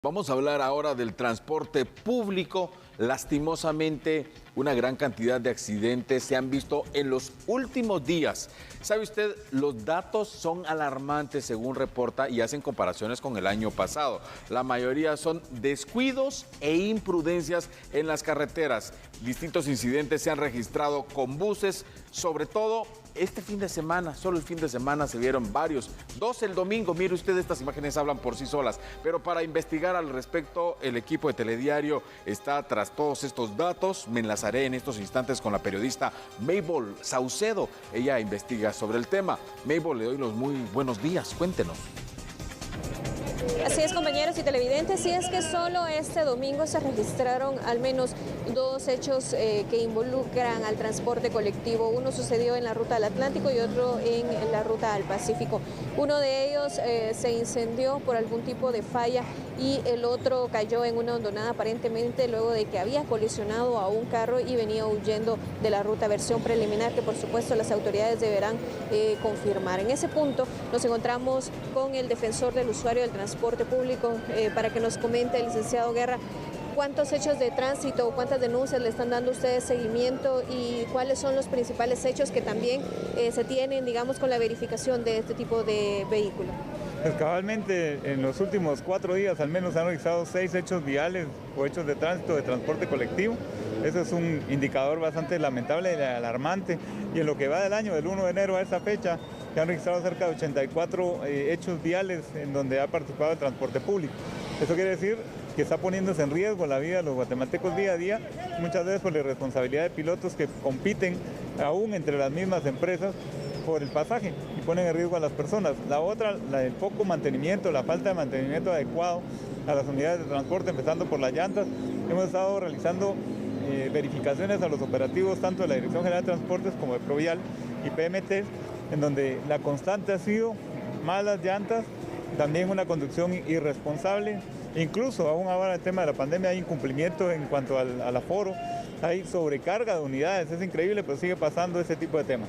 Vamos a hablar ahora del transporte público. Lastimosamente, una gran cantidad de accidentes se han visto en los últimos días. ¿Sabe usted? Los datos son alarmantes según reporta y hacen comparaciones con el año pasado. La mayoría son descuidos e imprudencias en las carreteras. Distintos incidentes se han registrado con buses, sobre todo este fin de semana, solo el fin de semana se vieron varios. 2 el domingo, mire usted, estas imágenes hablan por sí solas. Pero para investigar al respecto, el equipo de Telediario está tras todos estos datos. Me enlazaré en estos instantes con la periodista Mabel Saucedo. Ella investiga sobre el tema. Mabel, le doy los muy buenos días. Cuéntenos. Así es, compañeros y televidentes, y es que solo este domingo se registraron al menos 2 hechos que involucran al transporte colectivo. Uno sucedió en la ruta al Atlántico y otro en la ruta al Pacífico. Uno de ellos se incendió por algún tipo de falla y el otro cayó en una hondonada aparentemente luego de que había colisionado a un carro y venía huyendo de la ruta. Versión preliminar que por supuesto las autoridades deberán confirmar. En ese punto nos encontramos con el defensor del usuario del transporte público para que nos comente, licenciado Guerra, ¿cuántos hechos de tránsito o cuántas denuncias le están dando ustedes seguimiento y cuáles son los principales hechos que también se tienen, digamos, con la verificación de este tipo de vehículo? Pues cabalmente en los últimos 4 días al menos han registrado 6 hechos viales o hechos de tránsito de transporte colectivo. Eso es un indicador bastante lamentable y alarmante. Y en lo que va del año, del 1 de enero a esta fecha, se han registrado cerca de 84 hechos viales en donde ha participado el transporte público. Eso quiere decir que está poniéndose en riesgo la vida de los guatemaltecos día a día, muchas veces por la irresponsabilidad de pilotos que compiten aún entre las mismas empresas por el pasaje y ponen en riesgo a las personas. La otra, la del poco mantenimiento, la falta de mantenimiento adecuado a las unidades de transporte, empezando por las llantas. Hemos estado realizando verificaciones a los operativos tanto de la Dirección General de Transportes como de Provial y PMT, en donde la constante ha sido malas llantas, también una conducción irresponsable. Incluso aún ahora el tema de la pandemia hay incumplimiento en cuanto al aforo, hay sobrecarga de unidades, es increíble, pero sigue pasando ese tipo de temas.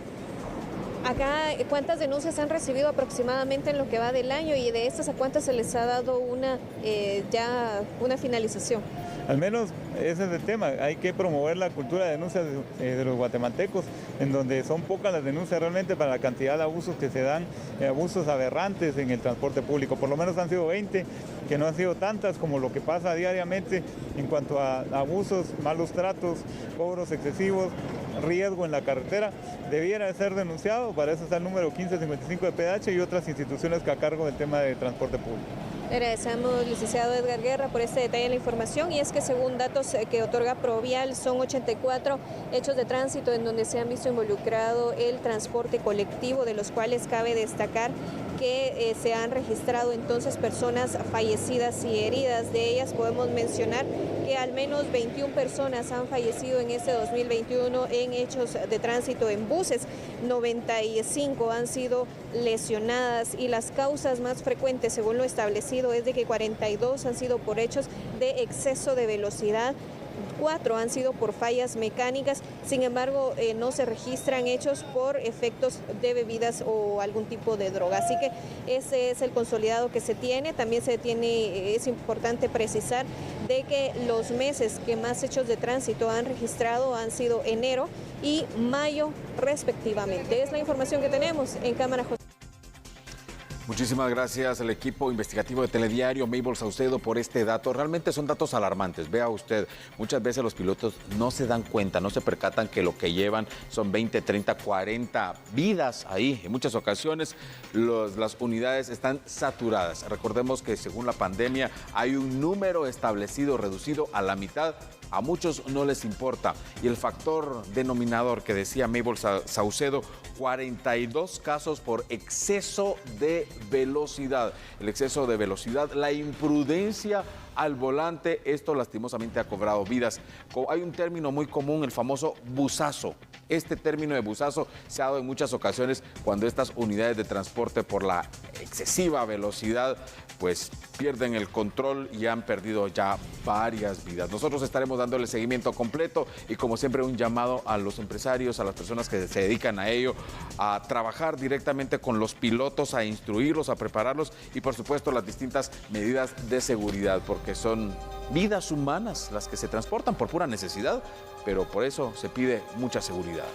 Acá, ¿cuántas denuncias han recibido aproximadamente en lo que va del año y de estas a cuántas se les ha dado ya una finalización? Al menos ese es el tema, hay que promover la cultura de denuncias de los guatemaltecos, en donde son pocas las denuncias realmente para la cantidad de abusos que se dan, abusos aberrantes en el transporte público. Por lo menos han sido 20, que no han sido tantas como lo que pasa diariamente en cuanto a abusos, malos tratos, cobros excesivos, riesgo en la carretera. Debiera de ser denunciado, para eso está el número 1555 de PH y otras instituciones que a cargo del tema de transporte público. Agradecemos, licenciado Edgar Guerra, por este detalle de la información, y es que según datos que otorga Provial son 84 hechos de tránsito en donde se han visto involucrado el transporte colectivo, de los cuales cabe destacar que se han registrado entonces personas fallecidas y heridas. De ellas podemos mencionar que al menos 21 personas han fallecido en este 2021 en hechos de tránsito en buses, 95 han sido lesionadas y las causas más frecuentes, según lo establecido, es de que 42 han sido por hechos de exceso de velocidad, 4 han sido por fallas mecánicas. Sin embargo, no se registran hechos por efectos de bebidas o algún tipo de droga. Así que ese es el consolidado que se tiene. También es importante precisar de que los meses que más hechos de tránsito han registrado han sido enero y mayo respectivamente. Es la información que tenemos en cámara. Muchísimas gracias al equipo investigativo de Telediario, Mabel Saucedo, por este dato. Realmente son datos alarmantes. Vea usted, muchas veces los pilotos no se dan cuenta, no se percatan que lo que llevan son 20, 30, 40 vidas ahí. En muchas ocasiones las unidades están saturadas. Recordemos que según la pandemia hay un número establecido, reducido a la mitad. A muchos no les importa. Y el factor denominador que decía Mabel Saucedo, 42 casos por exceso de velocidad. El exceso de velocidad, la imprudencia al volante, esto lastimosamente ha cobrado vidas. Hay un término muy común, el famoso busazo. Este término de busazo se ha dado en muchas ocasiones cuando estas unidades de transporte por la excesiva velocidad pues pierden el control y han perdido ya varias vidas. Nosotros estaremos dándole seguimiento completo y como siempre un llamado a los empresarios, a las personas que se dedican a ello, a trabajar directamente con los pilotos, a instruirlos, a prepararlos y por supuesto las distintas medidas de seguridad, porque son vidas humanas las que se transportan por pura necesidad, pero por eso se pide mucha seguridad.